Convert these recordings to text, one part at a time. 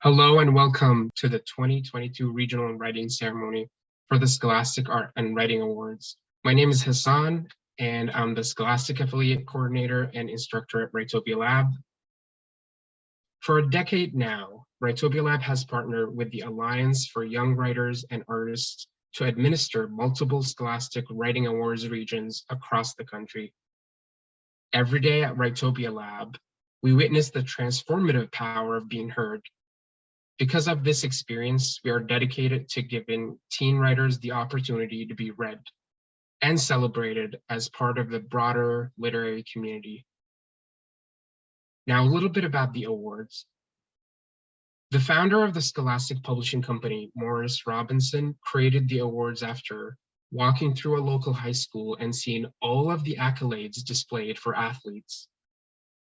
Hello and welcome to the 2022 Regional Writing Ceremony for the Scholastic Art and Writing Awards. My name is Hassan, and I'm the Scholastic Affiliate Coordinator and Instructor at Writopia Lab. For a decade now, Writopia Lab has partnered with the Alliance for Young Writers and Artists to administer multiple Scholastic Writing Awards regions across the country. Every day at Writopia Lab, we witness the transformative power of being heard. Because of this experience, we are dedicated to giving teen writers the opportunity to be read and celebrated as part of the broader literary community. Now, a little bit about the awards. The founder of the Scholastic Publishing Company, Morris Robinson, created the awards after walking through a local high school and seeing all of the accolades displayed for athletes.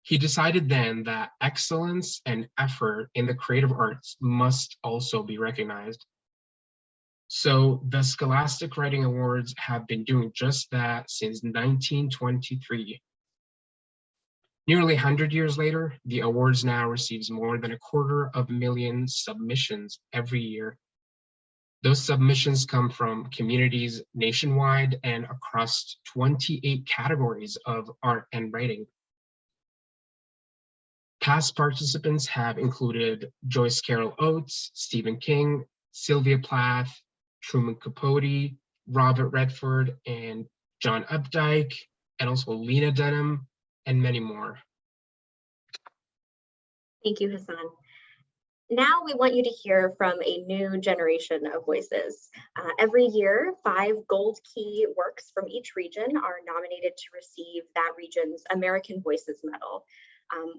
He decided then that excellence and effort in the creative arts must also be recognized. So the Scholastic Writing Awards have been doing just that since 1923. Nearly 100 years later, the awards now receives more than 250,000 submissions every year. Those submissions come from communities nationwide and across 28 categories of art and writing. Past participants have included Joyce Carol Oates, Stephen King, Sylvia Plath, Truman Capote, Robert Redford, and John Updike, and also Lena Dunham, and many more. Thank you, Hassan. Now we want you to hear from a new generation of voices. Every year, 5 Gold Key works from each region are nominated to receive that region's American Voices Medal.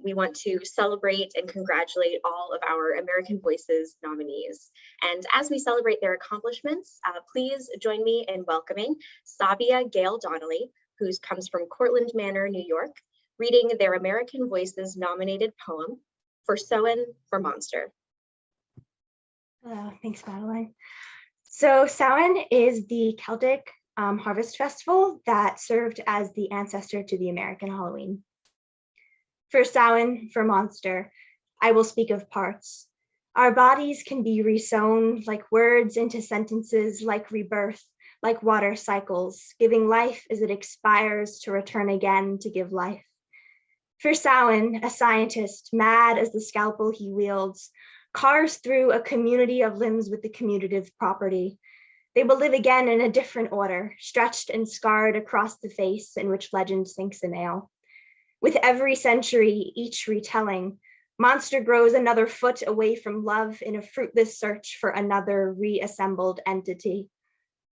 We want to celebrate and congratulate all of our American Voices nominees. And as we celebrate their accomplishments, please join me in welcoming Sabia Gale Donnelly, who comes from Cortland Manor, New York, reading their American Voices nominated poem, For Samhain for Monster. Thanks, Madeline. So Samhain is the Celtic harvest festival that served as the ancestor to the American Halloween. For Samhain, for monster, I will speak of parts. Our bodies can be resewn like words into sentences, like rebirth, like water cycles, giving life as it expires to return again to give life. For Samhain, a scientist, mad as the scalpel he wields, carves through a community of limbs with the commutative property. They will live again in a different order, stretched and scarred across the face in which legend sinks a nail. With every century, each retelling, monster grows another foot away from love in a fruitless search for another reassembled entity.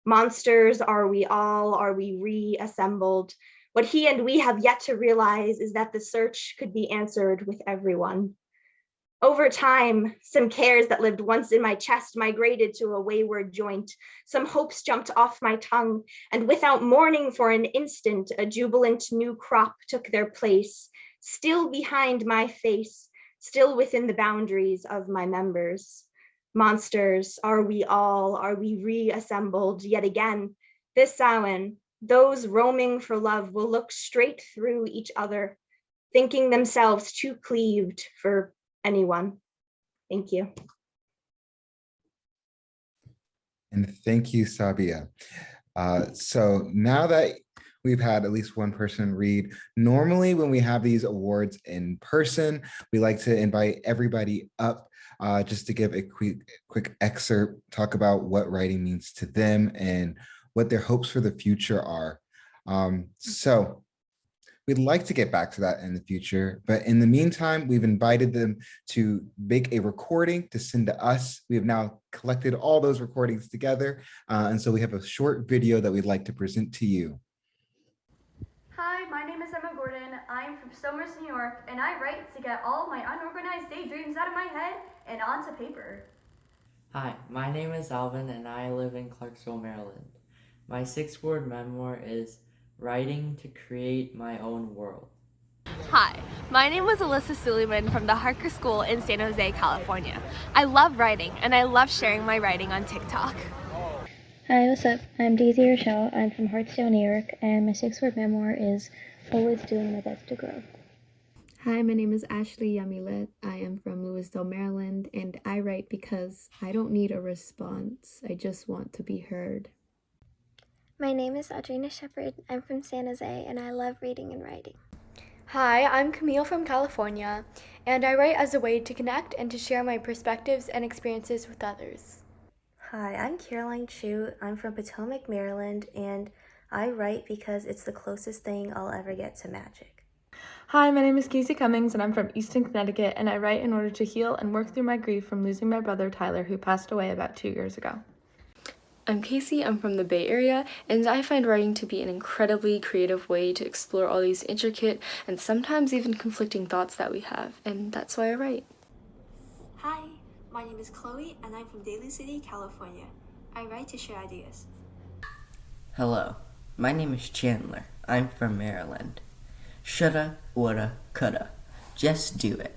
Monsters, are we all? Are we reassembled? What he and we have yet to realize is that the search could be answered with everyone. Over time, some cares that lived once in my chest migrated to a wayward joint. Some hopes jumped off my tongue, and without mourning for an instant, a jubilant new crop took their place, still behind my face, still within the boundaries of my members. Monsters, are we all? Are we reassembled yet again? This Samhain, those roaming for love will look straight through each other, thinking themselves too cleaved for anyone. Thank you. And thank you, Sabia. So now that we've had at least one person read, normally when we have these awards in person, we like to invite everybody up just to give a quick excerpt, talk about what writing means to them and what their hopes for the future are. So we'd like to get back to that in the future, but in the meantime, we've invited them to make a recording to send to us. We have now collected all those recordings together, and so we have a short video that we'd like to present to you. Hi, my name is Emma Gordon. I'm from Somers, New York, and I write to get all my unorganized daydreams out of my head and onto paper. Hi, my name is Alvin, and I live in Clarksville, Maryland. My 6-word memoir is Writing to Create My Own World. Hi, my name is Alyssa Suleiman from the Harker School in San Jose, California. I love writing, and I love sharing my writing on TikTok. Hi, what's up? I'm Daisy Rochelle. I'm from Hartsdale, New York, and my 6-word memoir is Always Doing My Best to Grow. Hi, my name is Ashley Yamilet. I am from Lewisville, Maryland, and I write because I don't need a response. I just want to be heard. My name is Audrina Shepard. I'm from San Jose, and I love reading and writing. Hi, I'm Camille from California, and I write as a way to connect and to share my perspectives and experiences with others. Hi, I'm Caroline Chu. I'm from Potomac, Maryland, and I write because it's the closest thing I'll ever get to magic. Hi, my name is Casey Cummings, and I'm from Easton, Connecticut, and I write in order to heal and work through my grief from losing my brother Tyler, who passed away about 2 years ago. I'm Casey, I'm from the Bay Area, and I find writing to be an incredibly creative way to explore all these intricate and sometimes even conflicting thoughts that we have, and that's why I write. Hi, my name is Chloe, and I'm from Daly City, California. I write to share ideas. Hello, my name is Chandler. I'm from Maryland. Shoulda, woulda, coulda. Just do it.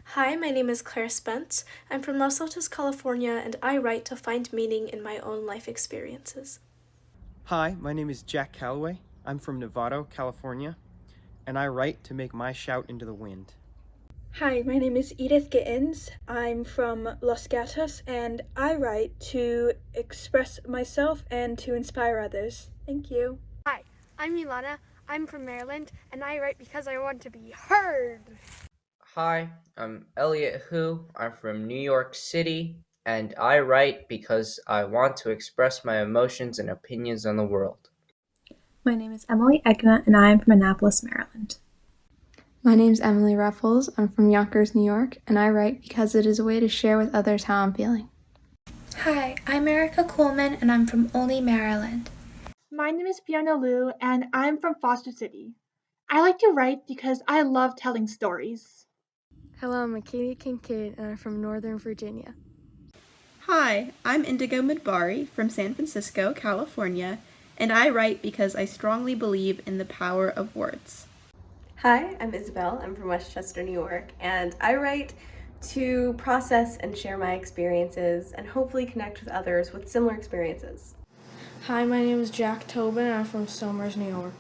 Hi, my name is Claire Spence. I'm from Los Altos, California, and I write to find meaning in my own life experiences. Hi, my name is Jack Calloway. I'm from Novato, California, and I write to make my shout into the wind. Hi, my name is Edith Gittins. I'm from Los Gatos, and I write to express myself and to inspire others. Thank you. Hi, I'm Milana. I'm from Maryland, and I write because I want to be heard. Hi, I'm Elliot Hu. I'm from New York City, and I write because I want to express my emotions and opinions on the world. My name is Emily Egna, and I am from Annapolis, Maryland. My name's Emily Ruffles. I'm from Yonkers, New York, and I write because it is a way to share with others how I'm feeling. Hi, I'm Erica Coleman, and I'm from Olney, Maryland. My name is Fiona Liu, and I'm from Foster City. I like to write because I love telling stories. Hello, I'm Katie Kincaid, and I'm from Northern Virginia. Hi, I'm Indigo Midbari from San Francisco, California, and I write because I strongly believe in the power of words. Hi, I'm Isabel. I'm from Westchester, New York, and I write to process and share my experiences and hopefully connect with others with similar experiences. Hi, my name is Jack Tobin, and I'm from Somers, New York.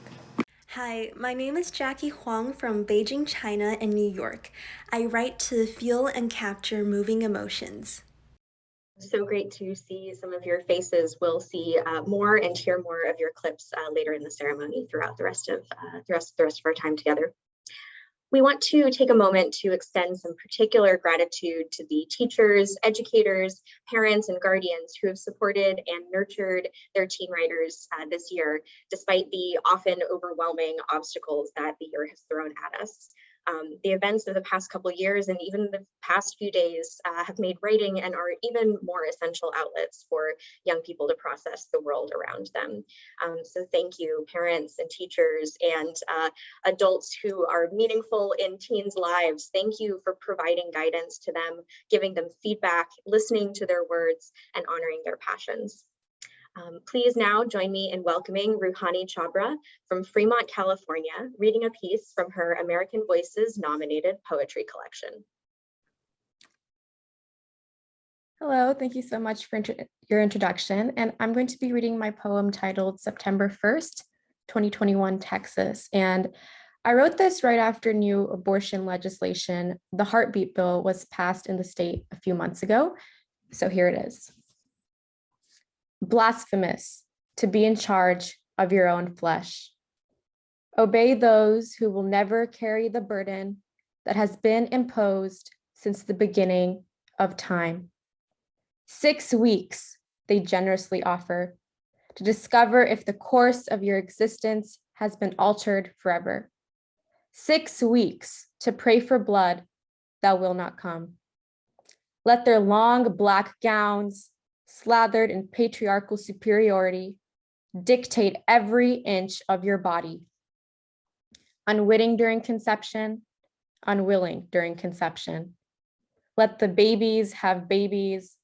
Hi, my name is Jackie Huang from Beijing, China, and New York. I write to feel and capture moving emotions. So great to see some of your faces. We'll see more and hear more of your clips later in the ceremony throughout the rest of our time together. We want to take a moment to extend some particular gratitude to the teachers, educators, parents, and guardians who have supported and nurtured their teen writers this year, despite the often overwhelming obstacles that the year has thrown at us. The events of the past couple of years and even the past few days have made writing and art even more essential outlets for young people to process the world around them. So thank you, parents and teachers and adults who are meaningful in teens' lives. Thank you for providing guidance to them, giving them feedback, listening to their words, and honoring their passions. Please now join me in welcoming Ruhani Chabra from Fremont, California, reading a piece from her American Voices nominated poetry collection. Hello, thank you so much for your introduction. And I'm going to be reading my poem titled September 1st, 2021, Texas. And I wrote this right after new abortion legislation, the heartbeat bill, was passed in the state a few months ago. So here it is. Blasphemous to be in charge of your own flesh. Obey those who will never carry the burden that has been imposed since the beginning of time. 6 weeks they generously offer to discover if the course of your existence has been altered forever. 6 weeks to pray for blood that will not come. Let their long black gowns, slathered in patriarchal superiority, dictate every inch of your body. Unwitting during conception, unwilling during conception. Let the babies have babies,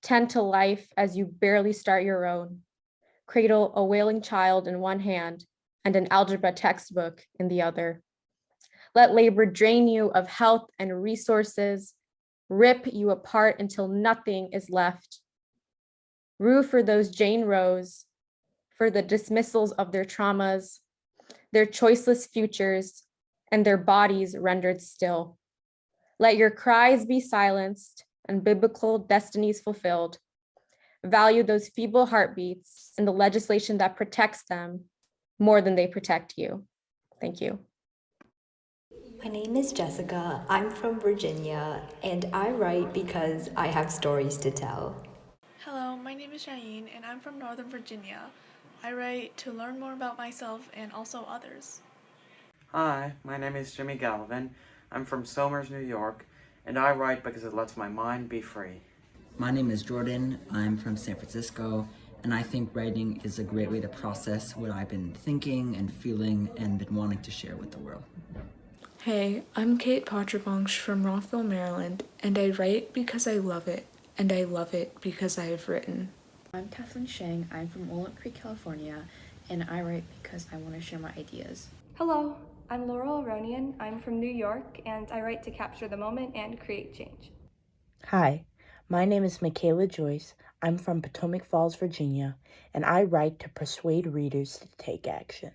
tend to life as you barely start your own. Cradle a wailing child in one hand and an algebra textbook in the other. Let labor drain you of health and resources, rip you apart until nothing is left. Rue for those Jane Roes, for the dismissals of their traumas, their choiceless futures, and their bodies rendered still. Let your cries be silenced and biblical destinies fulfilled. Value those feeble heartbeats and the legislation that protects them more than they protect you. Thank you. My name is Jessica. I'm from Virginia, and I write because I have stories to tell. Hello, my name is Shaheen, and I'm from Northern Virginia. I write to learn more about myself and also others. Hi, my name is Jimmy Galvin. I'm from Somers, New York, and I write because it lets my mind be free. My name is Jordan. I'm from San Francisco, and I think writing is a great way to process what I've been thinking and feeling and been wanting to share with the world. Hey, I'm Kate Pottervonsh from Rockville, Maryland, and I write because I love it, and I love it because I have written. I'm Kathleen Shang. I'm from Walnut Creek, California, and I write because I want to share my ideas. Hello, I'm Laurel Aronian. I'm from New York, and I write to capture the moment and create change. Hi, my name is Michaela Joyce. I'm from Potomac Falls, Virginia, and I write to persuade readers to take action.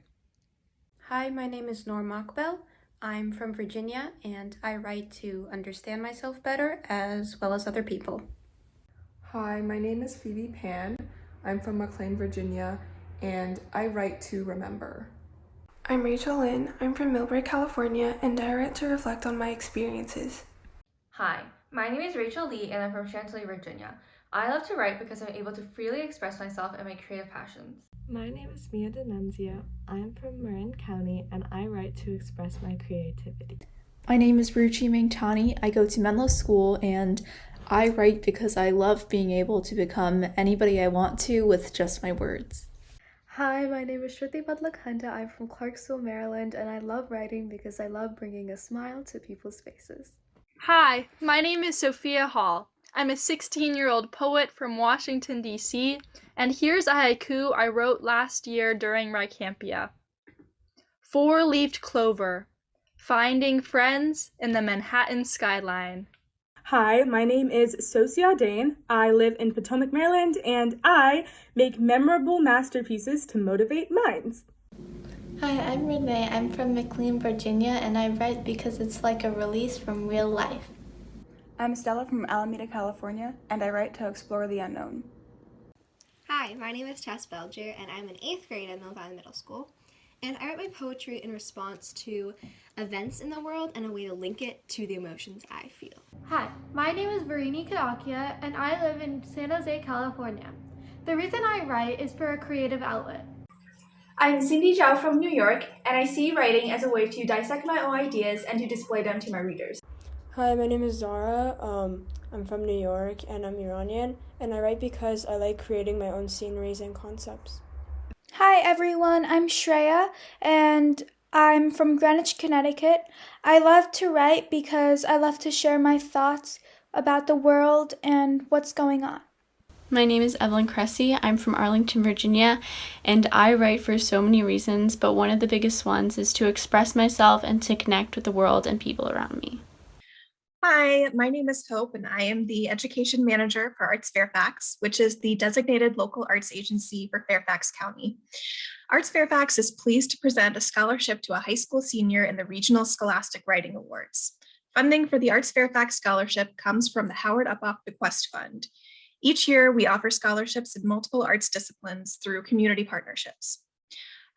Hi, my name is Nor Mokbel. I'm from Virginia, and I write to understand myself better as well as other people. Hi, my name is Phoebe Pan. I'm from McLean, Virginia, and I write to remember. I'm Rachel Lynn. I'm from Millbrae, California, and I write to reflect on my experiences. Hi, my name is Rachel Lee, and I'm from Chantilly, Virginia. I love to write because I'm able to freely express myself and my creative passions. My name is Mia Denunzia. I'm from Marin County, and I write to express my creativity. My name is Ruchi Mingtani. I go to Menlo School, and I write because I love being able to become anybody I want to with just my words. Hi, my name is Shruti Badlakhanda. I'm from Clarksville, Maryland, and I love writing because I love bringing a smile to people's faces. Hi, my name is Sophia Hall. I'm a 16-year-old poet from Washington, D.C., and here's a haiku I wrote last year during Writopia. Four-leaved clover, finding friends in the Manhattan skyline. Hi, my name is Sosia Dane. I live in Potomac, Maryland, and I make memorable masterpieces to motivate minds. Hi, I'm Renee. I'm from McLean, Virginia, and I write because it's like a release from real life. I'm Stella from Alameda, California, and I write to explore the unknown. Hi, my name is Tess Belger, and I'm in 8th grade at Mill Valley Middle School. And I write my poetry in response to events in the world and a way to link it to the emotions I feel. Hi, my name is Varini Kadakia, and I live in San Jose, California. The reason I write is for a creative outlet. I'm Cindy Zhao from New York, and I see writing as a way to dissect my own ideas and to display them to my readers. Hi, my name is Zara. I'm from New York, and I'm Iranian, and I write because I like creating my own sceneries and concepts. Hi everyone, I'm Shreya, and I'm from Greenwich, Connecticut. I love to write because I love to share my thoughts about the world and what's going on. My name is Evelyn Cressy. I'm from Arlington, Virginia, and I write for so many reasons, but one of the biggest ones is to express myself and to connect with the world and people around me. Hi, my name is Hope, and I am the Education Manager for Arts Fairfax, which is the designated local arts agency for Fairfax County. Arts Fairfax is pleased to present a scholarship to a high school senior in the Regional Scholastic Writing Awards. Funding for the Arts Fairfax Scholarship comes from the Howard Uphoff Bequest Fund. Each year, we offer scholarships in multiple arts disciplines through community partnerships.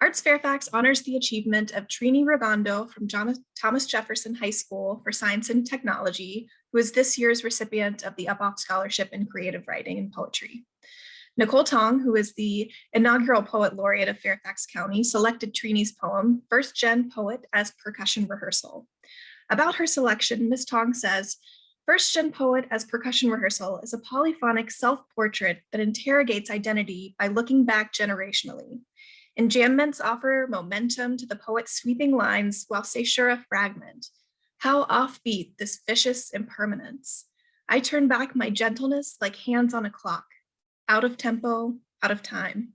Arts Fairfax honors the achievement of Trini Rigondo from Thomas Jefferson High School for Science and Technology, who is this year's recipient of the Uphoff Scholarship in Creative Writing and Poetry. Nicole Tong, who is the inaugural Poet Laureate of Fairfax County, selected Trini's poem, First Gen Poet, as percussion rehearsal. About her selection, Ms. Tong says, First Gen Poet as percussion rehearsal is a polyphonic self-portrait that interrogates identity by looking back generationally. Enjambments offer momentum to the poet's sweeping lines while caesura fragment. How offbeat this vicious impermanence. I turn back my gentleness like hands on a clock. Out of tempo, out of time.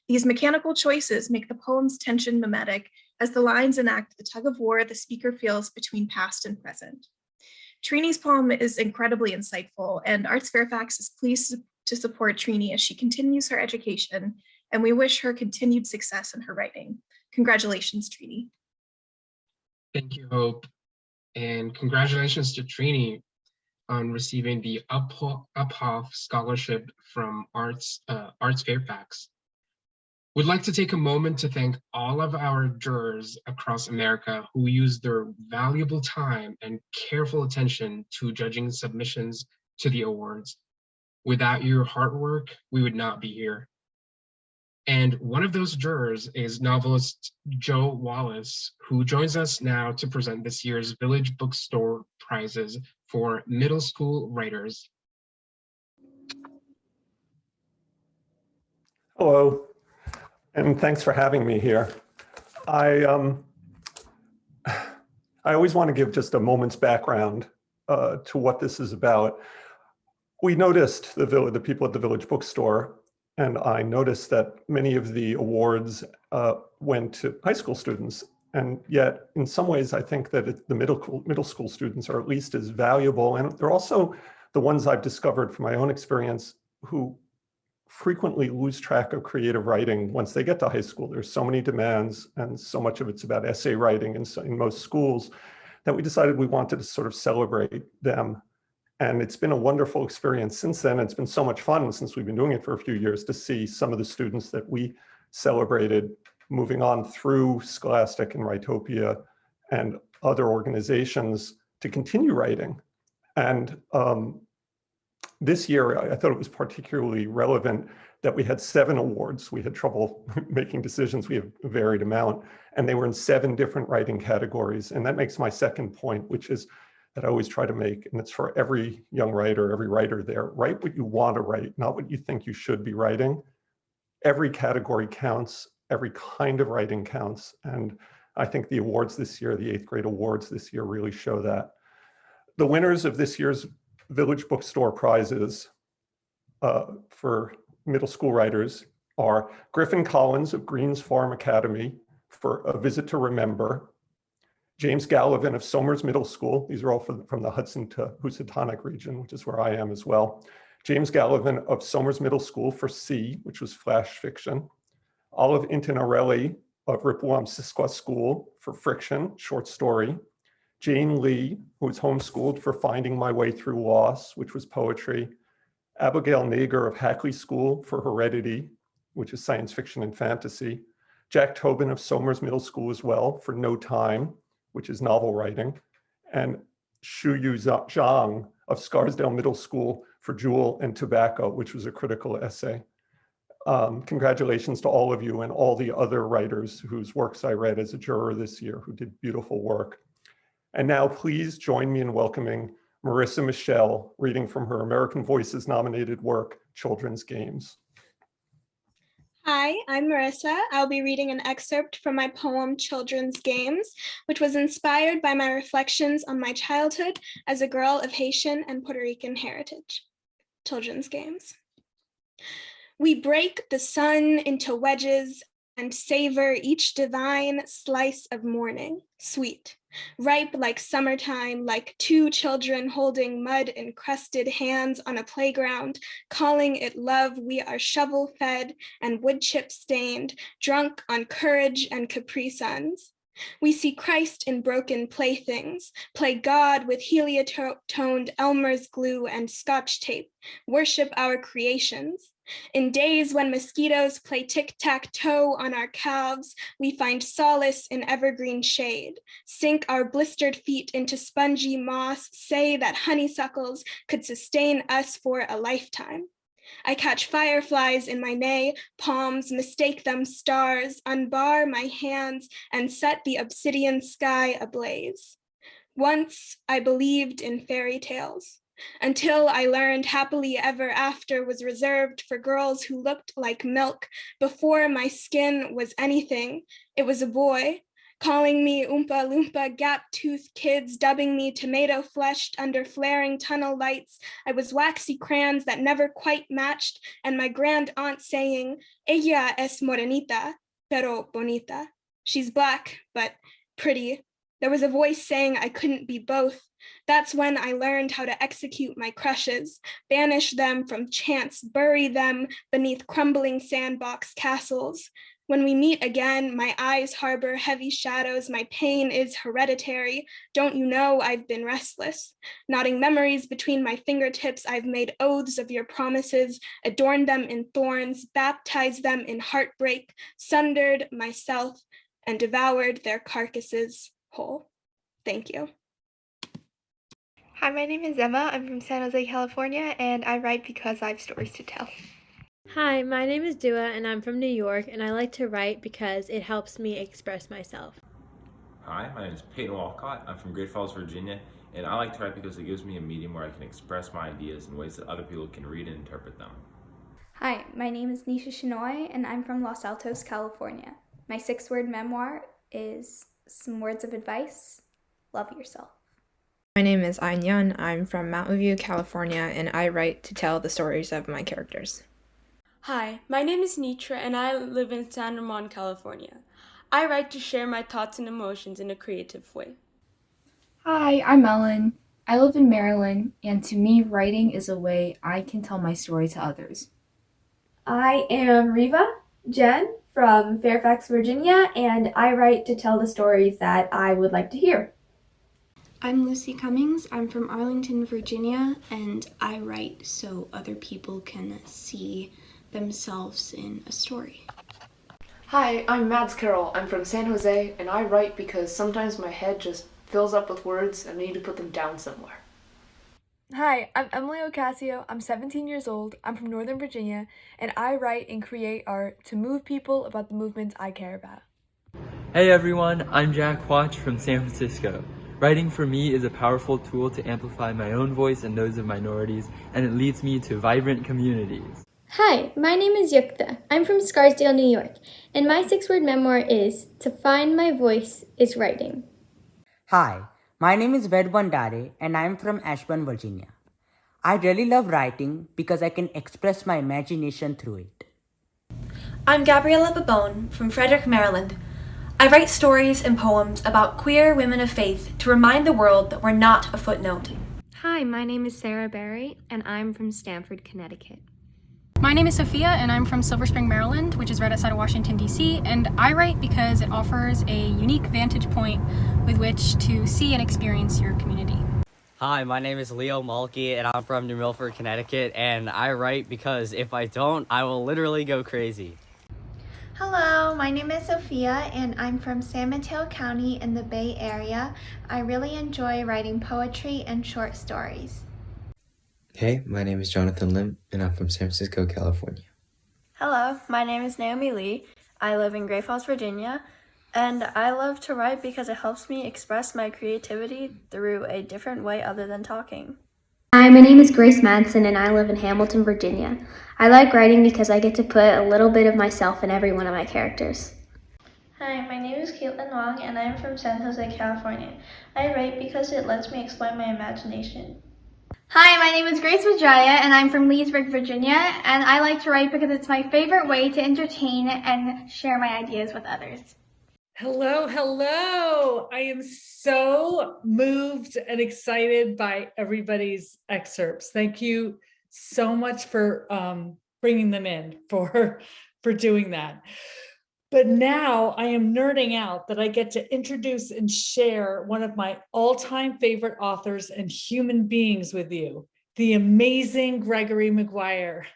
These mechanical choices make the poem's tension mimetic as the lines enact the tug of war the speaker feels between past and present. Trini's poem is incredibly insightful, and Arts Fairfax is pleased to support Trini as she continues her education, and we wish her continued success in her writing. Congratulations, Trini. Thank you, Hope. And congratulations to Trini on receiving the Uphoff Scholarship from Arts Fairfax. We'd like to take a moment to thank all of our jurors across America who used their valuable time and careful attention to judging submissions to the awards. Without your hard work, we would not be here. And one of those jurors is novelist Joe Wallace, who joins us now to present this year's Village Bookstore prizes for middle school writers. Hello, and thanks for having me here. I always want to give just a moment's background to what this is about. We noticed the people at the Village Bookstore, and I noticed that many of the awards went to high school students, and yet in some ways I think that the middle school students are at least as valuable, and they're also the ones I've discovered from my own experience who frequently lose track of creative writing once they get to high school. There's so many demands, and so much of it's about essay writing in most schools, that we decided we wanted to sort of celebrate them. And it's been a wonderful experience since then. It's been so much fun since we've been doing it for a few years to see some of the students that we celebrated moving on through Scholastic and Writopia and other organizations to continue writing. And this year, I thought it was particularly relevant that we had 7 awards. We had trouble making decisions. We have a varied amount, and they were in 7 different writing categories. And that makes my second point, which is that I always try to make, and it's for every young writer, every writer there, write what you want to write, not what you think you should be writing. Every category counts, every kind of writing counts. And I think the awards this year, the 8th grade awards this year really show that. The winners of this year's Village Bookstore prizes for middle school writers are Griffin Collins of Greens Farm Academy for A Visit to Remember, James Gallivan of Somers Middle School. These are all from the Hudson to Housatonic region, which is where I am as well. James Gallivan of Somers Middle School for C, which was flash fiction. Olive Intinarelli of Ripawam-Sisquah School for Friction, short story. Jane Lee, who was homeschooled, for Finding My Way Through Loss, which was poetry. Abigail Nager of Hackley School for Heredity, which is science fiction and fantasy. Jack Tobin of Somers Middle School as well for No Time, which is novel writing. And Shuyu Zhang of Scarsdale Middle School for Jewel and Tobacco, which was a critical essay. Congratulations to all of you and all the other writers whose works I read as a juror this year who did beautiful work. And now please join me in welcoming Marissa Michelle, reading from her American Voices nominated work, Children's Games. Hi, I'm Marissa. I'll be reading an excerpt from my poem Children's Games, which was inspired by my reflections on my childhood as a girl of Haitian and Puerto Rican heritage. Children's Games. We break the sun into wedges and savor each divine slice of morning, sweet, ripe like summertime, like 2 children holding mud-encrusted hands on a playground, calling it love. We are shovel-fed and wood-chip-stained, drunk on courage and Capri Suns. We see Christ in broken playthings, play God with heliotoned Elmer's glue and Scotch tape, worship our creations. In days when mosquitoes play tic-tac-toe on our calves, we find solace in evergreen shade, sink our blistered feet into spongy moss, say that honeysuckles could sustain us for a lifetime. I catch fireflies in my nay palms, mistake them stars, unbar my hands, and set the obsidian sky ablaze. Once I believed in fairy tales, until I learned happily ever after was reserved for girls who looked like milk. Before my skin was anything, it was a boy, calling me Oompa Loompa, gap-toothed kids dubbing me tomato-fleshed under flaring tunnel lights. I was waxy crayons that never quite matched, and my grand aunt saying, ella es morenita, pero bonita. She's black, but pretty. There was a voice saying I couldn't be both. That's when I learned how to execute my crushes, banish them from chance, bury them beneath crumbling sandbox castles. When we meet again, my eyes harbor heavy shadows, my pain is hereditary. Don't you know I've been restless? Knotting memories between my fingertips, I've made oaths of your promises, adorned them in thorns, baptized them in heartbreak, sundered myself, and devoured their carcasses whole. Thank you. Hi, my name is Emma. I'm from San Jose, California, and I write because I have stories to tell. Hi, my name is Dua, and I'm from New York, and I like to write because it helps me express myself. Hi, my name is Peyton Walcott. I'm from Great Falls, Virginia, and I like to write because it gives me a medium where I can express my ideas in ways that other people can read and interpret them. Hi, my name is Nisha Shinoy, and I'm from Los Altos, California. My 6-word memoir is some words of advice. Love yourself. My name is Ayn Yun. I'm from Mountain View, California, and I write to tell the stories of my characters. Hi, my name is Nitra, and I live in San Ramon, California. I write to share my thoughts and emotions in a creative way. Hi, I'm Ellen. I live in Maryland, and to me, writing is a way I can tell my story to others. I am Riva Jen from Fairfax, Virginia, and I write to tell the stories that I would like to hear. I'm Lucy Cummings. I'm from Arlington, Virginia, and I write so other people can see themselves in a story. Hi, I'm Mads Carroll. I'm from San Jose, and I write because sometimes my head just fills up with words and I need to put them down somewhere. Hi, I'm Emily Ocasio. I'm 17 years old. I'm from Northern Virginia, and I write and create art to move people about the movements I care about. Hey everyone, I'm Jack Watch from San Francisco. Writing for me is a powerful tool to amplify my own voice and those of minorities, and it leads me to vibrant communities. Hi, my name is Yukta. I'm from Scarsdale, New York, and my 6-word memoir is To Find My Voice is Writing. Hi, my name is Vedwan Dare, and I'm from Ashburn, Virginia. I really love writing because I can express my imagination through it. I'm Gabriella Babone from Frederick, Maryland. I write stories and poems about queer women of faith to remind the world that we're not a footnote. Hi, my name is Sarah Berry, and I'm from Stamford, Connecticut. My name is Sophia, and I'm from Silver Spring, Maryland, which is right outside of Washington, D.C., and I write because it offers a unique vantage point with which to see and experience your community. Hi, my name is Leo Mulkey, and I'm from New Milford, Connecticut, and I write because if I don't, I will literally go crazy. Hello, my name is Sophia, and I'm from San Mateo County in the Bay Area. I really enjoy writing poetry and short stories. Hey, my name is Jonathan Lim, and I'm from San Francisco, California. Hello, my name is Naomi Lee. I live in Great Falls, Virginia, and I love to write because it helps me express my creativity through a different way other than talking. Hi, my name is Grace Madsen, and I live in Hamilton, Virginia. I like writing because I get to put a little bit of myself in every one of my characters. Hi, my name is Caitlin Wong, and I'm from San Jose, California. I write because it lets me explore my imagination. Hi, my name is Grace Vajaya, and I'm from Leesburg, Virginia, and I like to write because it's my favorite way to entertain and share my ideas with others. Hello, hello. I am so moved and excited by everybody's excerpts. Thank you so much for bringing them in, for doing that. But now I am nerding out that I get to introduce and share one of my all-time favorite authors and human beings with you, the amazing Gregory Maguire.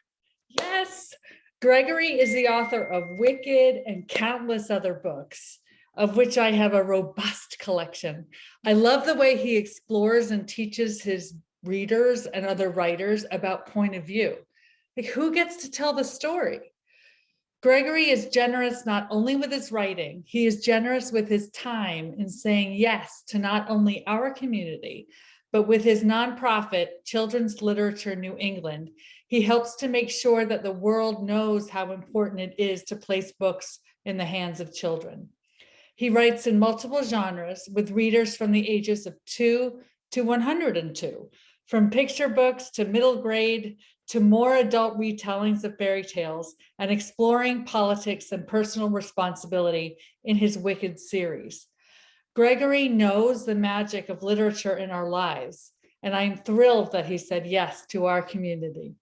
Yes, Gregory is the author of Wicked and countless other books, of which I have a robust collection. I love the way he explores and teaches his readers and other writers about point of view. Like, who gets to tell the story? Gregory is generous not only with his writing, he is generous with his time in saying yes to not only our community, but with his nonprofit, Children's Literature New England, he helps to make sure that the world knows how important it is to place books in the hands of children. He writes in multiple genres with readers from the ages of 2 to 102, from picture books to middle grade to more adult retellings of fairy tales, and exploring politics and personal responsibility in his Wicked series. Gregory knows the magic of literature in our lives, and I'm thrilled that he said yes to our community.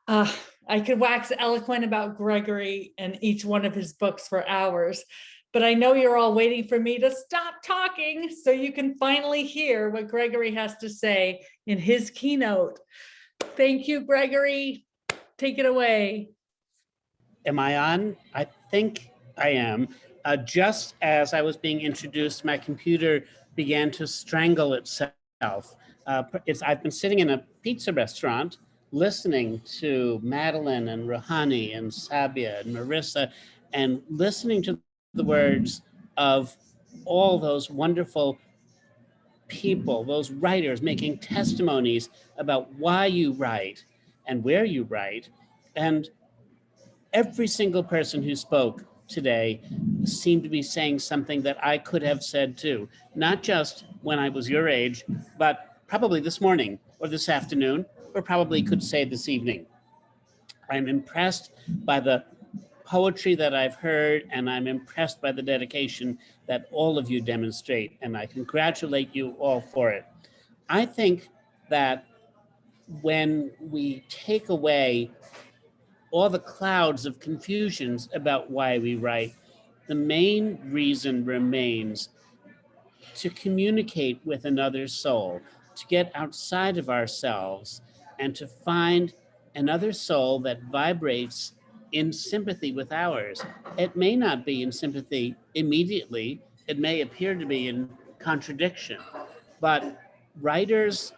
I could wax eloquent about Gregory and each one of his books for hours, but I know you're all waiting for me to stop talking so you can finally hear what Gregory has to say in his keynote. Thank you, Gregory. Take it away. Am I on? I think I am. Just as I was being introduced, my computer began to strangle itself. I've been sitting in a pizza restaurant listening to Madeline and Rohani and Sabia and Marissa and listening to the words of all those wonderful people, those writers making testimonies about why you write and where you write. And every single person who spoke today seemed to be saying something that I could have said too, not just when I was your age, but probably this morning or this afternoon, or probably could say this evening. I'm impressed by the poetry that I've heard, and I'm impressed by the dedication that all of you demonstrate, and I congratulate you all for it. I think that when we take away all the clouds of confusions about why we write, the main reason remains to communicate with another soul, to get outside of ourselves and to find another soul that vibrates in sympathy with ours. It may not be in sympathy immediately, it may appear to be in contradiction, but writers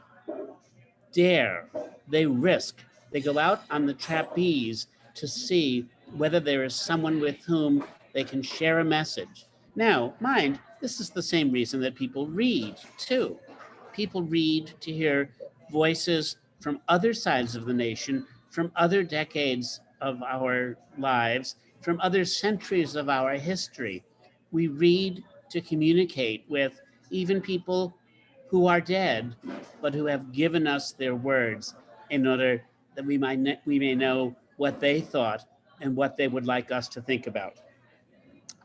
dare, they risk, they go out on the trapeze to see whether there is someone with whom they can share a message. Now, mind, this is the same reason that people read too. People read to hear voices from other sides of the nation, from other decades of our lives, from other centuries of our history. We read to communicate with even people who are dead, but who have given us their words in order that we may know what they thought and what they would like us to think about.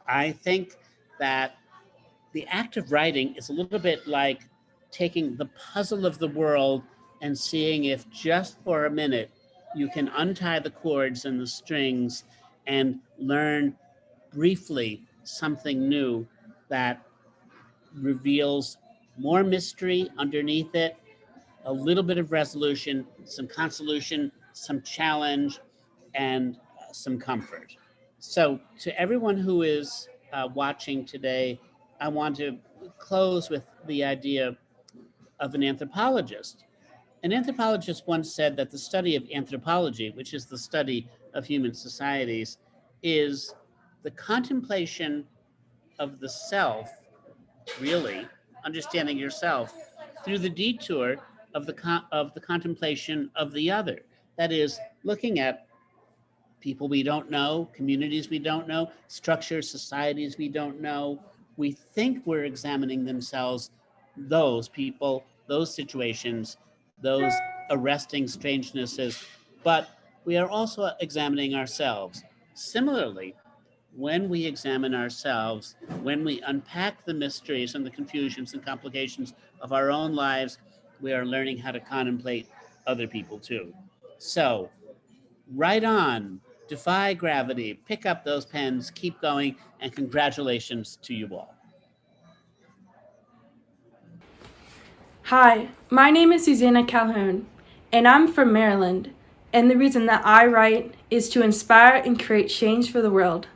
I think that the act of writing is a little bit like taking the puzzle of the world and seeing if just for a minute you can untie the cords and the strings and learn briefly something new that reveals more mystery underneath it, a little bit of resolution, some consolation, some challenge, and some comfort. So, to everyone who is watching today, I want to close with the idea of an anthropologist. An anthropologist once said that the study of anthropology, which is the study of human societies, is the contemplation of the self, really, understanding yourself through the detour of the contemplation of the other. That is, looking at people we don't know, communities we don't know, structures, societies we don't know. We think we're examining those people, those situations, those arresting strangenesses, but we are also examining ourselves. Similarly, when we examine ourselves, when we unpack the mysteries and the confusions and complications of our own lives, we are learning how to contemplate other people too. So, right on, defy gravity, pick up those pens, keep going, and congratulations to you all. Hi, my name is Susanna Calhoun, and I'm from Maryland. And the reason that I write is to inspire and create change for the world.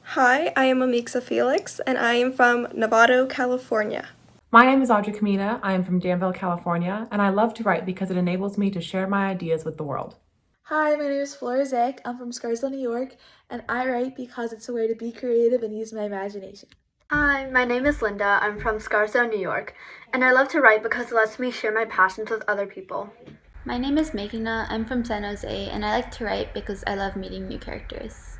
Hi, I am Amixa Felix, and I am from Novato, California. My name is Audrey Kamita. I am from Danville, California, and I love to write because it enables me to share my ideas with the world. Hi, my name is Flora Zach. I'm from Scarsdale, New York, and I write because it's a way to be creative and use my imagination. Hi, my name is Linda. I'm from Scarsdale, New York, and I love to write because it lets me share my passions with other people. My name is Meghna. I'm from San Jose, and I like to write because I love meeting new characters.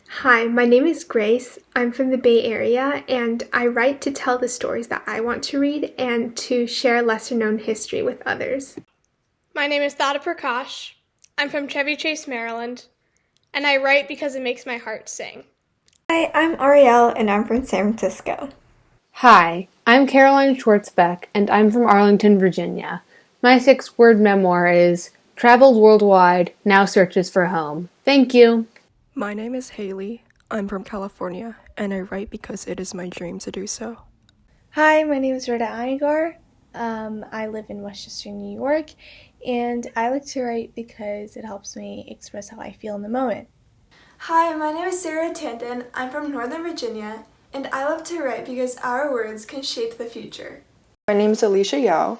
Hi, my name is Grace. I'm from the Bay Area, and I write to tell the stories that I want to read and to share lesser-known history with others. My name is Thada Prakash. I'm from Chevy Chase, Maryland, and I write because it makes my heart sing. Hi, I'm Ariel, and I'm from San Francisco. Hi, I'm Caroline Schwartzbeck, and I'm from Arlington, Virginia. My 6-word memoir is traveled worldwide, now searches for home. Thank you. My name is Haley. I'm from California, and I write because it is my dream to do so. Hi, my name is Rhoda Einigar. I live in Westchester, New York, and I like to write because it helps me express how I feel in the moment. Hi, my name is Sarah Tandon. I'm from Northern Virginia, and I love to write because our words can shape the future. My name is Alicia Yao.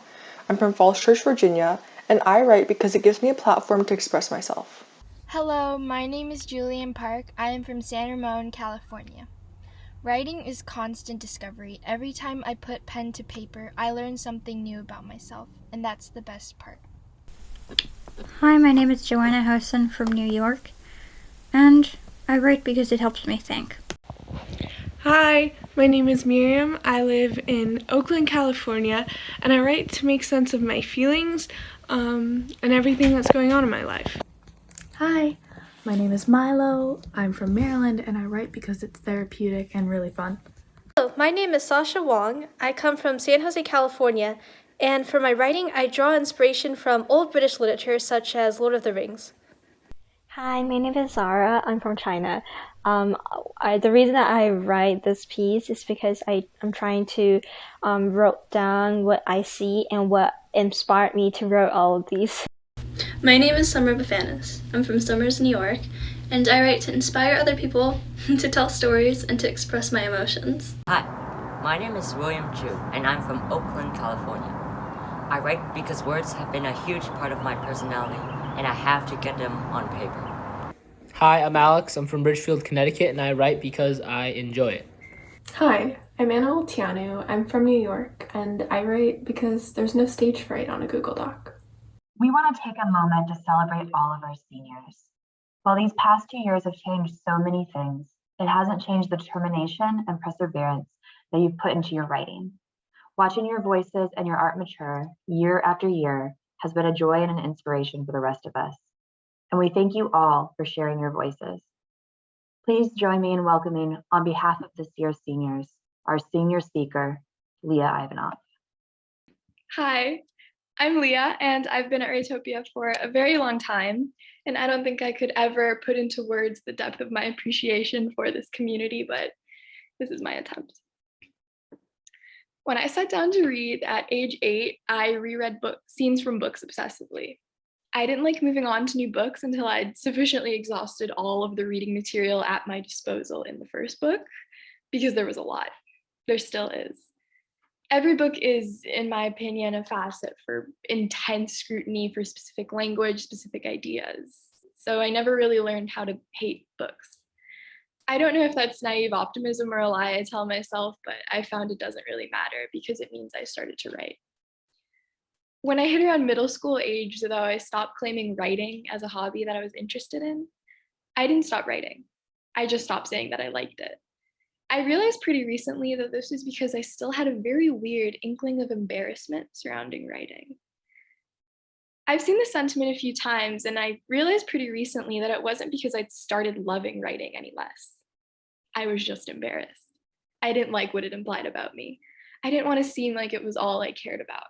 I'm from Falls Church, Virginia, and I write because it gives me a platform to express myself. Hello, my name is Julian Park. I am from San Ramon, California. Writing is constant discovery. Every time I put pen to paper, I learn something new about myself, and that's the best part. Hi, my name is Joanna Housen from New York, and I write because it helps me think. Hi, my name is Miriam. I live in Oakland, California, and I write to make sense of my feelings and everything that's going on in my life. Hi, my name is Milo. I'm from Maryland, and I write because it's therapeutic and really fun. Hello, my name is Sasha Wong. I come from San Jose, California, and for my writing, I draw inspiration from old British literature such as Lord of the Rings. Hi, my name is Zara. I'm from China. The reason that I write this piece is because I'm trying to write down what I see and what inspired me to write all of these. My name is Summer Bafanis. I'm from Somers, New York, and I write to inspire other people, to tell stories, and to express my emotions. Hi, my name is William Chu, and I'm from Oakland, California. I write because words have been a huge part of my personality, and I have to get them on paper. Hi, I'm Alex. I'm from Bridgefield, Connecticut, and I write because I enjoy it. Hi, I'm Anna Oltianu. I'm from New York, and I write because there's no stage fright on a Google Doc. We want to take a moment to celebrate all of our seniors. While these past 2 years have changed so many things, it hasn't changed the determination and perseverance that you've put into your writing. Watching your voices and your art mature year after year has been a joy and an inspiration for the rest of us. And we thank you all for sharing your voices. Please join me in welcoming, on behalf of this year's seniors, our senior speaker, Leah Ivanoff. Hi, I'm Leah, and I've been at Writopia for a very long time, and I don't think I could ever put into words the depth of my appreciation for this community, but this is my attempt. When I sat down to read at age 8, I reread scenes from books obsessively. I didn't like moving on to new books until I'd sufficiently exhausted all of the reading material at my disposal in the first book, because there was a lot. There still is. Every book is, in my opinion, a facet for intense scrutiny for specific language, specific ideas. So I never really learned how to hate books. I don't know if that's naive optimism or a lie I tell myself, but I found it doesn't really matter because it means I started to write. When I hit around middle school age, though, I stopped claiming writing as a hobby that I was interested in. I didn't stop writing. I just stopped saying that I liked it. I realized pretty recently that this was because I still had a very weird inkling of embarrassment surrounding writing. I've seen this sentiment a few times, and I realized pretty recently that it wasn't because I'd started loving writing any less. I was just embarrassed. I didn't like what it implied about me. I didn't want to seem like it was all I cared about.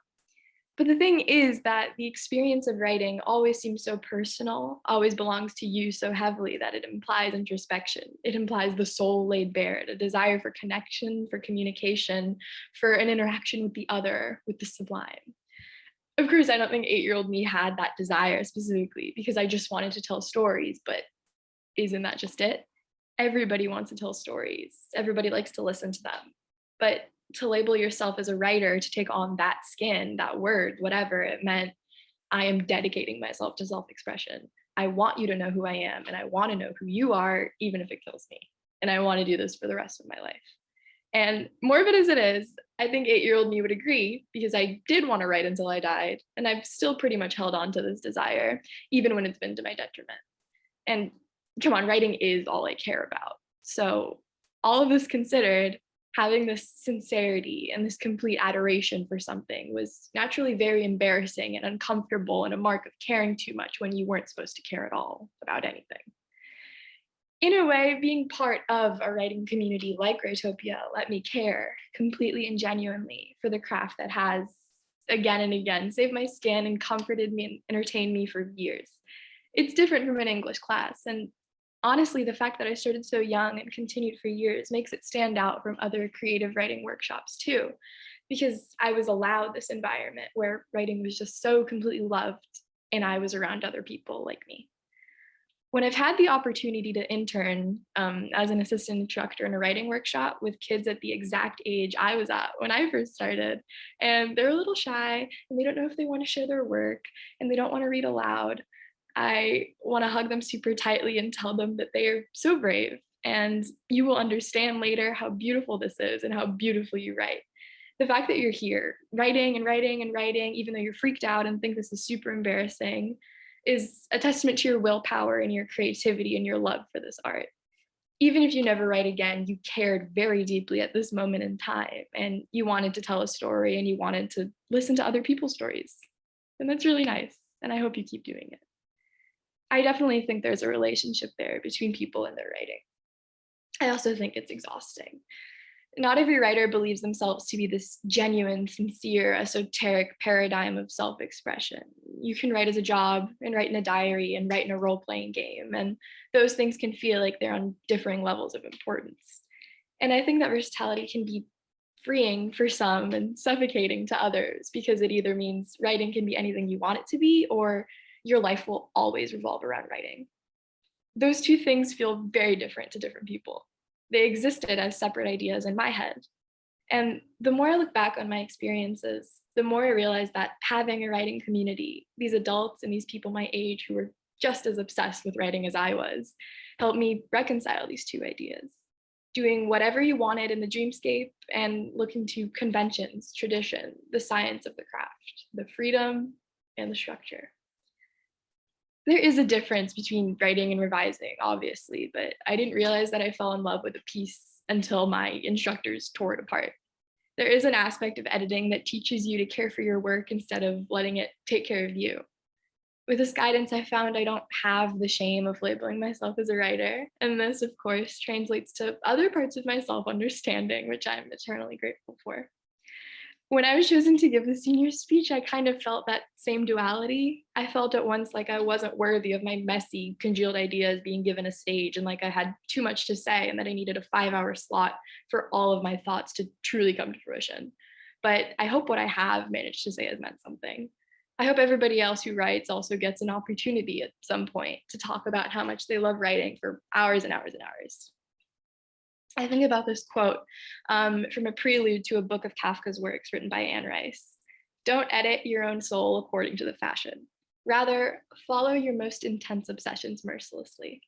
But the thing is that the experience of writing always seems so personal, always belongs to you so heavily that it implies introspection. It implies the soul laid bare, a desire for connection, for communication, for an interaction with the other, with the sublime. Of course, I don't think 8-year-old me had that desire specifically because I just wanted to tell stories, but isn't that just it? Everybody wants to tell stories. Everybody likes to listen to them. But to label yourself as a writer, to take on that skin, that word, whatever it meant, I am dedicating myself to self-expression. I want you to know who I am, and I want to know who you are, even if it kills me. And I want to do this for the rest of my life. And morbid as it is, I think 8-year-old me would agree, because I did want to write until I died, and I've still pretty much held on to this desire, even when it's been to my detriment. And come on, writing is all I care about. So all of this considered, having this sincerity and this complete adoration for something was naturally very embarrassing and uncomfortable and a mark of caring too much when you weren't supposed to care at all about anything. In a way, being part of a writing community like Writopia let me care completely and genuinely for the craft that has again and again, saved my skin and comforted me and entertained me for years. It's different from an English class, and honestly, the fact that I started so young and continued for years makes it stand out from other creative writing workshops too, because I was allowed this environment where writing was just so completely loved and I was around other people like me. When I've had the opportunity to intern as an assistant instructor in a writing workshop with kids at the exact age I was at when I first started, and they're a little shy and they don't know if they want to share their work and they don't want to read aloud, I want to hug them super tightly and tell them that they are so brave, and you will understand later how beautiful this is and how beautifully you write. The fact that you're here writing and writing and writing, even though you're freaked out and think this is super embarrassing, is a testament to your willpower and your creativity and your love for this art. Even if you never write again, you cared very deeply at this moment in time, and you wanted to tell a story and you wanted to listen to other people's stories. And that's really nice. And I hope you keep doing it. I definitely think there's a relationship there between people and their writing. I also think it's exhausting. Not every writer believes themselves to be this genuine, sincere, esoteric paradigm of self-expression. You can write as a job and write in a diary and write in a role-playing game, and those things can feel like they're on differing levels of importance. And I think that versatility can be freeing for some and suffocating to others, because it either means writing can be anything you want it to be, or your life will always revolve around writing. Those two things feel very different to different people. They existed as separate ideas in my head. And the more I look back on my experiences, the more I realize that having a writing community, these adults and these people my age who were just as obsessed with writing as I was, helped me reconcile these two ideas. Doing whatever you wanted in the dreamscape and looking to conventions, tradition, the science of the craft, the freedom and the structure. There is a difference between writing and revising, obviously, but I didn't realize that I fell in love with a piece until my instructors tore it apart. There is an aspect of editing that teaches you to care for your work instead of letting it take care of you. With this guidance, I found I don't have the shame of labeling myself as a writer, and this, of course, translates to other parts of my self-understanding, which I'm eternally grateful for. When I was chosen to give the senior speech, I kind of felt that same duality. I felt at once like I wasn't worthy of my messy, congealed ideas being given a stage, and like I had too much to say and that I needed a 5-hour slot for all of my thoughts to truly come to fruition. But I hope what I have managed to say has meant something. I hope everybody else who writes also gets an opportunity at some point to talk about how much they love writing for hours and hours and hours. I think about this quote from a prelude to a book of Kafka's works written by Anne Rice. Don't edit your own soul according to the fashion. Rather, follow your most intense obsessions mercilessly.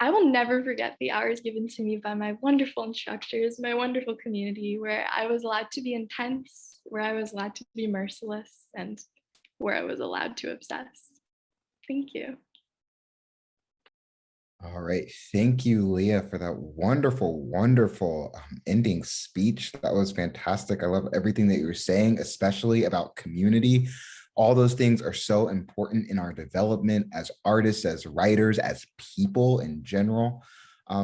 I will never forget the hours given to me by my wonderful instructors, my wonderful community, where I was allowed to be intense, where I was allowed to be merciless, and where I was allowed to obsess. Thank you. All right. Thank you, Leah, for that wonderful, wonderful ending speech. That was fantastic. I love everything that you were saying, especially about community. All those things are so important in our development as artists, as writers, as people in general.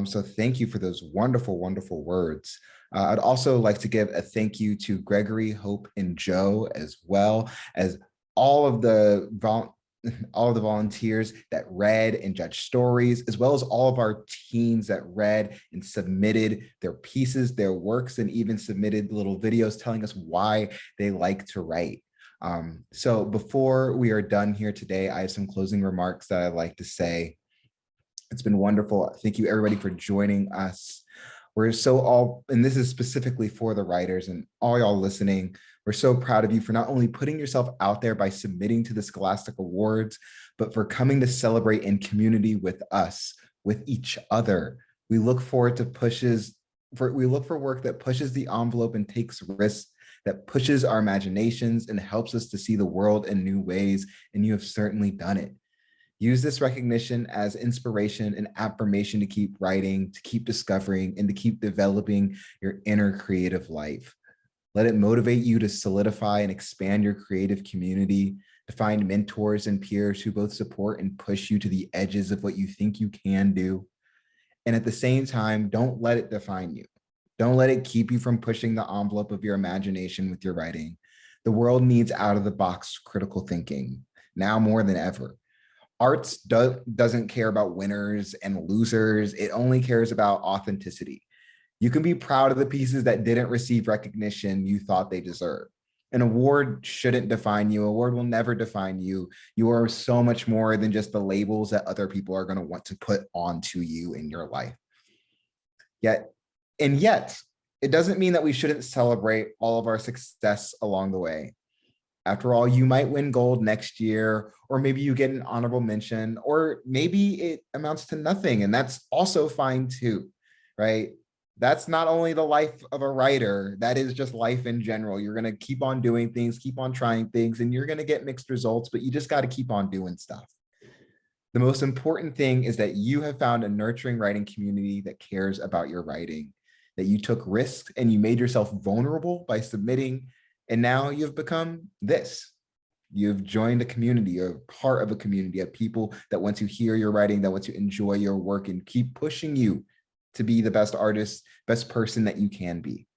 So thank you for those wonderful, wonderful words. I'd also like to give a thank you to Gregory, Hope, and Joe, as well as all of the volunteers that read and judged stories, as well as all of our teens that read and submitted their pieces, their works, and even submitted little videos telling us why they like to write. So before we are done here today, I have some closing remarks that I'd like to say. It's been wonderful. Thank you, everybody, for joining us. We're and this is specifically for the writers and all y'all listening. We're so proud of you for not only putting yourself out there by submitting to the Scholastic Awards, but for coming to celebrate in community with us, with each other. We look forward to we look for work that pushes the envelope and takes risks, that pushes our imaginations and helps us to see the world in new ways, and you have certainly done it. Use this recognition as inspiration and affirmation to keep writing, to keep discovering, and to keep developing your inner creative life. Let it motivate you to solidify and expand your creative community, to find mentors and peers who both support and push you to the edges of what you think you can do. And at the same time, don't let it define you. Don't let it keep you from pushing the envelope of your imagination with your writing. The world needs out-of-the-box critical thinking, now more than ever. Arts doesn't care about winners and losers. It only cares about authenticity. You can be proud of the pieces that didn't receive recognition you thought they deserved. An award shouldn't define you. An award will never define you. You are so much more than just the labels that other people are going to want to put onto you in your life. Yet, it doesn't mean that we shouldn't celebrate all of our success along the way. After all, you might win gold next year, or maybe you get an honorable mention, or maybe it amounts to nothing, and that's also fine too, right? That's not only the life of a writer, that is just life in general. You're going to keep on doing things, keep on trying things, and you're going to get mixed results, but you just got to keep on doing stuff. The most important thing is that you have found a nurturing writing community that cares about your writing, that you took risks and you made yourself vulnerable by submitting, and now you've become this. You've joined a community, you're part of a community of people that want to hear your writing, that want to enjoy your work and keep pushing you to be the best artist, best person that you can be.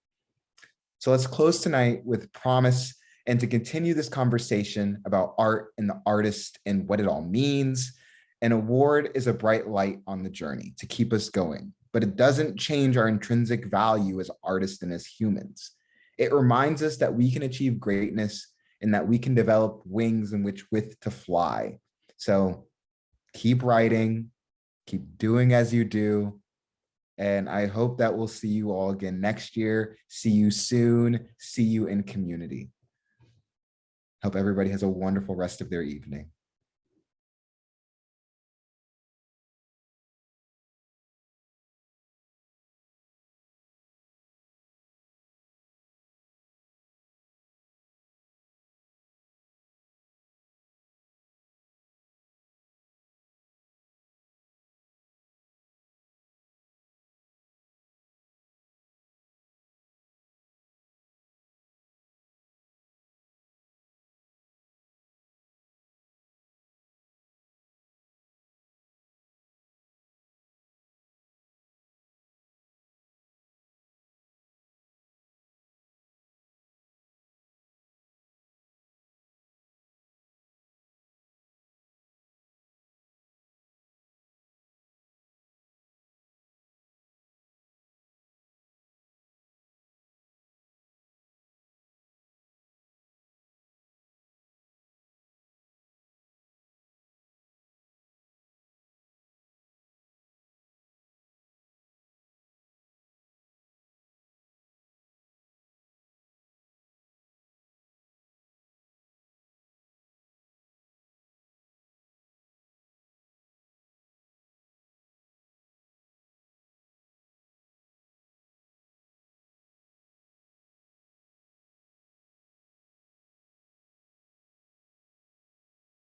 So let's close tonight with promise and to continue this conversation about art and the artist and what it all means. An award is a bright light on the journey to keep us going, but it doesn't change our intrinsic value as artists and as humans. It reminds us that we can achieve greatness and that we can develop wings in which with to fly. So keep writing, keep doing as you do. And I hope that we'll see you all again next year. See you soon. See you in community. Hope everybody has a wonderful rest of their evening.